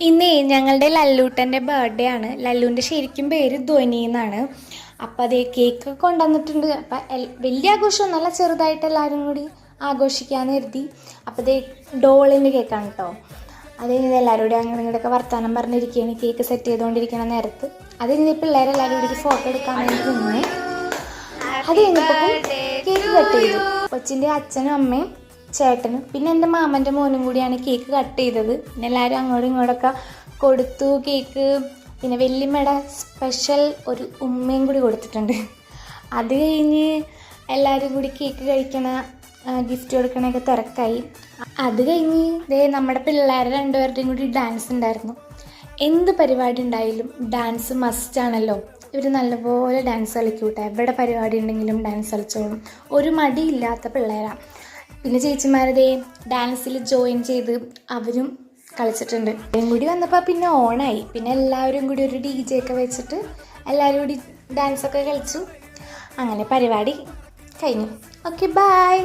ഇന്നേ ഞങ്ങളുടെ ലല്ലൂട്ടൻ്റെ ബർത്ത്ഡേ ആണ്. ലല്ലുവിൻ്റെ ശരിക്കും പേര് ധ്വനി എന്നാണ്. അപ്പം അതേ കേക്ക് കൊണ്ടുവന്നിട്ടുണ്ട്. അപ്പം വലിയ ആഘോഷമൊന്നുമല്ല, ചെറുതായിട്ട് എല്ലാവരും കൂടി ആഘോഷിക്കാമെന്ന് കരുതി. അപ്പം അതേ ഡോളിൻ്റെ കേക്കാണ് കേട്ടോ. അത് കഴിഞ്ഞത് എല്ലാവരും കൂടി അങ്ങനെ ഇങ്ങോട്ടൊക്കെ വർത്തമാനം പറഞ്ഞിരിക്കുകയാണ്, കേക്ക് സെറ്റ് ചെയ്തുകൊണ്ടിരിക്കുന്ന നേരത്ത്. അത് കഴിഞ്ഞ് പിള്ളേരെല്ലാവരും കൂടി ഫോട്ടോ എടുക്കാൻ വേണ്ടി നിന്ന്. അത് കഴിഞ്ഞപ്പോൾ കേക്ക് കട്ട് ചെയ്തു. കൊച്ചിൻ്റെ അച്ഛനും അമ്മയും ചേട്ടനും പിന്നെ എൻ്റെ മാമൻ്റെ മോനും കൂടിയാണ് കേക്ക് കട്ട് ചെയ്തത്. പിന്നെ എല്ലാവരും അങ്ങോട്ടും ഇങ്ങോട്ടൊക്കെ കൊടുത്തു കേക്ക്. പിന്നെ വല്യമ്മയുടെ സ്പെഷ്യൽ ഒരു ഉമ്മയും കൂടി കൊടുത്തിട്ടുണ്ട്. അത് കഴിഞ്ഞ് എല്ലാവരും കൂടി കേക്ക് കഴിക്കണ ഗിഫ്റ്റ് കൊടുക്കണൊക്കെ തിരക്കായി. അത് കഴിഞ്ഞ് നമ്മുടെ പിള്ളേരെ രണ്ടുപേരുടെയും കൂടി ഡാൻസ് ഉണ്ടായിരുന്നു. എന്ത് പരിപാടി ഉണ്ടായാലും ഡാൻസ് മസ്റ്റാണല്ലോ. ഇവർ നല്ലപോലെ ഡാൻസ് കളിക്കൂട്ടെ, എവിടെ പരിപാടി ഉണ്ടെങ്കിലും ഡാൻസ് കളിച്ചോളും. ഒരു മടിയില്ലാത്ത പിള്ളേരാണ്. പിന്നെ ചേച്ചിമാരതേ ഡാൻസിൽ ജോയിൻ ചെയ്ത് അവരും കളിച്ചിട്ടുണ്ട്. അവരും കൂടി വന്നപ്പോൾ പിന്നെ ഓണായി. പിന്നെ എല്ലാവരും കൂടി ഒരു DJ ഒക്കെ വെച്ചിട്ട് എല്ലാവരും കൂടി ഡാൻസൊക്കെ കളിച്ചു. അങ്ങനെ പരിപാടി കഴിഞ്ഞു. Okay, by.